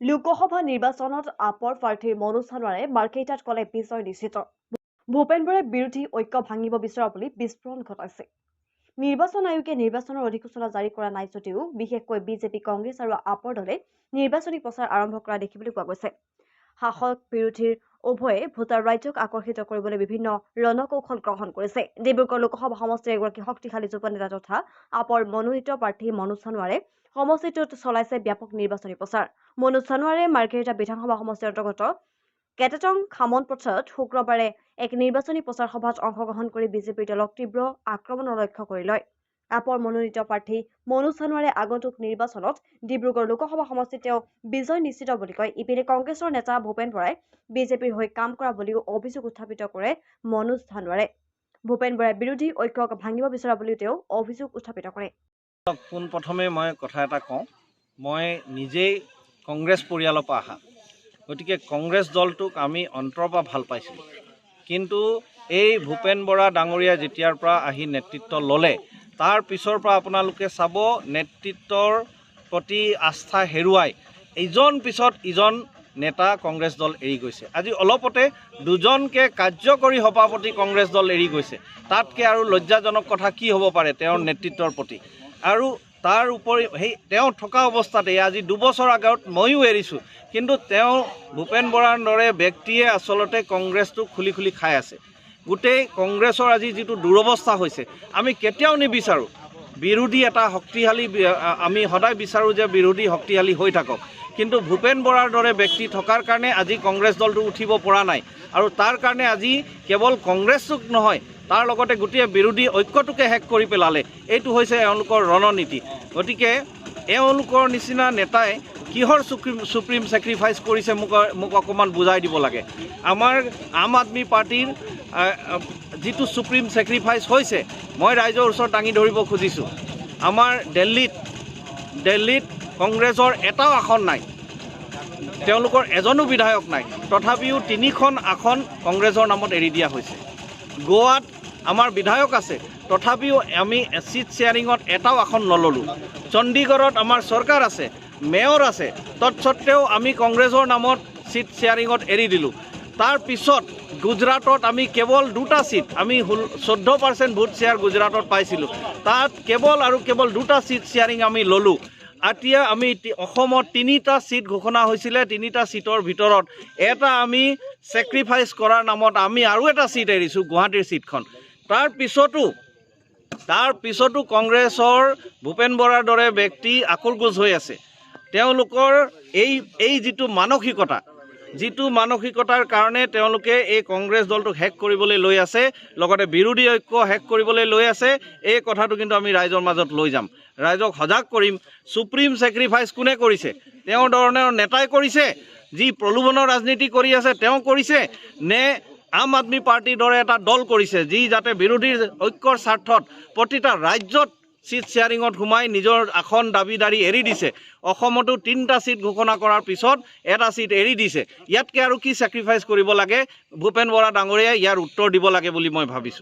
লোকসভা নিৰ্বাচনত আপৰ প্ৰাৰ্থীৰ মনোজ সানৱাৰে মাৰ্কেটাত কলে বিজয় নিশ্চিত। ভূপেন বৰাই বিৰোধী ঐক্য ভাঙিব বিচৰা বুলি বিস্ফোৰণ ঘটাইছে। নিৰ্বাচন আয়োগে নিৰ্বাচনৰ অধিসূচনা জাৰি কৰা নাই যদিও বিশেষকৈ বিজেপি, কংগ্ৰেছ আৰু আপৰ দলে নিৰ্বাচনী প্ৰচাৰ আৰম্ভ কৰা দেখিবলৈ পোৱা গৈছে। শাসক বিৰোধীৰ উভয়ে ভোটাৰ ৰাজ্যক আকৰ্ষিত কৰিবলৈ বিভিন্ন ৰণকৌশল গ্ৰহণ কৰিছে। ডিব্ৰুগড় লোকসভা সমষ্টিৰ এগৰাকী শক্তিশালী যুৱ নেতা তথা আপৰ মনোনীত প্ৰাৰ্থী মনোজ সানৱাৰে সমষ্টিটোত চলাইছে ব্যাপক নিৰ্বাচনী প্ৰচাৰ। মনোজ সানৱাৰে মাৰ্ঘেৰিটা বিধানসভা সমষ্টিৰ অন্তৰ্গত কেটেটং খামন পথাৰত শুক্ৰবাৰে এক নিৰ্বাচনী প্ৰচাৰ সভাত অংশগ্ৰহণ কৰি বিজেপিৰ দলক তীব্ৰ আক্ৰমণৰ লক্ষ্য কৰি লয়। আপৰ মনোনীত প্ৰাৰ্থী মনোজ সানৱাৰে আগন্তুক নিৰ্বাচনত ডিব্ৰুগড় লোকসভা সমষ্টিত তেওঁ বিজয় নিশ্চিত বুলি কয়। ইপিনে কংগ্ৰেছৰ নেতা ভূপেন বৰাই বিজেপিৰ হৈ কাম কৰা বুলিও অভিযোগ উত্থাপিত কৰে মনোজ সানৱাৰে। ভূপেন বৰাই বিৰোধী ঐক্যক ভাঙিব বিচৰা বুলিও তেওঁ অভিযোগ উত্থাপিত কৰে। পোনপ্ৰথমে মই কথা এটা কওঁ, মই নিজেই কংগ্ৰেছ পৰিয়ালৰ পৰা অহা, গতিকে কংগ্ৰেছ দলটোক আমি অন্তৰৰ পৰা ভাল পাইছিলোঁ। কিন্তু এই ভূপেন বৰা ডাঙৰীয়া যেতিয়াৰ পৰা আহি নেতৃত্ব ল'লে, তাৰ পিছৰ পৰা আপোনালোকে চাব নেতৃত্বৰ প্ৰতি আস্থা হেৰুৱাই ইজন পিছত ইজন নেতা কংগ্ৰেছ দল এৰি গৈছে। আজি অলপতে দুজনকে কাৰ্যকৰী সভাপতি কংগ্ৰেছ দল এৰি গৈছে। তাতকৈ আৰু লজ্জাজনক কথা কি হ'ব পাৰে তেওঁৰ নেতৃত্বৰ প্ৰতি। আৰু তাৰ উপৰি তেওঁ থকা অৱস্থাতে আজি 2 বছৰ আগত ময়ো এৰিছোঁ, কিন্তু তেওঁ ভূপেন বৰাৰ দৰে ব্যক্তিয়ে আচলতে কংগ্ৰেছটো খুলি খুলি খাই আছে। গোটেই কংগ্ৰেছৰ আজি যিটো দুৰৱস্থা হৈছে, আমি কেতিয়াও নিবিচাৰোঁ বিৰোধী এটা শক্তিশালী, আমি সদায় বিচাৰোঁ যে বিৰোধী শক্তিশালী হৈ থাকক। কিন্তু ভূপেন বৰাৰ দৰে ব্যক্তি থকাৰ কাৰণে আজি কংগ্ৰেছ দলটো উঠিব পৰা নাই। আৰু তাৰ কাৰণে আজি কেৱল কংগ্ৰেছটোক নহয়, তাৰ লগতে গোটেই বিৰোধী ঐক্যটোকে শেষ কৰি পেলালে। এইটো হৈছে এওঁলোকৰ ৰণনীতি। গতিকে এওঁলোকৰ নিচিনা নেতাই কিহৰ সুপ্ৰিম ছেক্ৰিফাইচ কৰিছে মোক অকণমান বুজাই দিব লাগে। আমাৰ আম আদমি পাৰ্টিৰ যিটো সুপ্ৰিম ছেক্ৰিফাইচ হৈছে, মই ৰাইজৰ ওচৰত দাঙি ধৰিব খুজিছোঁ। আমাৰ দিল্লীত কংগ্ৰেছৰ এটাও আসন নাই, তেওঁলোকৰ এজনো বিধায়ক নাই, তথাপিও 3খন আসন কংগ্ৰেছৰ নামত এৰি দিয়া হৈছে। গোৱাত আমাৰ বিধায়ক আছে, তথাপিও আমি চিট শ্বেয়াৰিঙত এটাও আসন নললোঁ। চণ্ডীগড়ত আমাৰ চৰকাৰ আছে, মেয়ৰ আছে, তৎসত্ত্বেও আমি কংগ্ৰেছৰ নামত চিট শ্বেয়াৰিঙত এৰি দিলোঁ। তাৰ পিছত গুজৰাটত আমি কেৱল 2টা চিট, আমি 14% ভোট শ্বেয়াৰ গুজৰাটত পাইছিলোঁ, তাত কেৱল 2টা চিট শ্বেয়াৰিং আমি ল'লোঁ। এতিয়া আমি অসমত 3টা চিট ঘোষণা হৈছিলে, 3টা চিটৰ ভিতৰত এটা আমি ছেক্ৰিফাইচ কৰাৰ নামত আমি আৰু এটা চিট এৰিছোঁ, গুৱাহাটীৰ চিটখন। তাৰ পিছতো কংগ্ৰেছৰ ভূপেন বৰাৰ দৰে ব্যক্তি আকুৰগোজ হৈ আছে। তেওঁলোকৰ এই যিটো মানসিকতাৰ কাৰণে তেওঁলোকে এই কংগ্ৰেছ দলটোক শেষ কৰিবলৈ লৈ আছে, লগতে বিৰোধী ঐক্য শেষ কৰিবলৈ লৈ আছে। এই কথাটো কিন্তু আমি ৰাইজৰ মাজত লৈ যাম, ৰাইজক সজাগ কৰিম। সুপ্ৰিম ছেক্ৰিফাইচ কোনে কৰিছে? তেওঁৰ ধৰণৰ নেতাই কৰিছে? যি প্ৰলোভনৰ ৰাজনীতি কৰি আছে তেওঁ কৰিছে, নে আম আদমি পাৰ্টিৰ দৰে এটা দল কৰিছে, যি যাতে বিৰোধী ঐক্যৰ স্বাৰ্থত প্ৰতিটা ৰাজ্যত চিট শ্বেয়াৰিঙত সোমাই নিজৰ আসন দাবীদাৰী এৰি দিছে? অসমতো 3টা চিট ঘোষণা কৰাৰ পিছত এটা চিট এৰি দিছে। ইয়াতকৈ আৰু কি ছেক্ৰিফাইচ কৰিব লাগে? ভূপেন বৰা ডাঙৰীয়াই ইয়াৰ উত্তৰ দিব লাগে বুলি মই ভাবিছোঁ।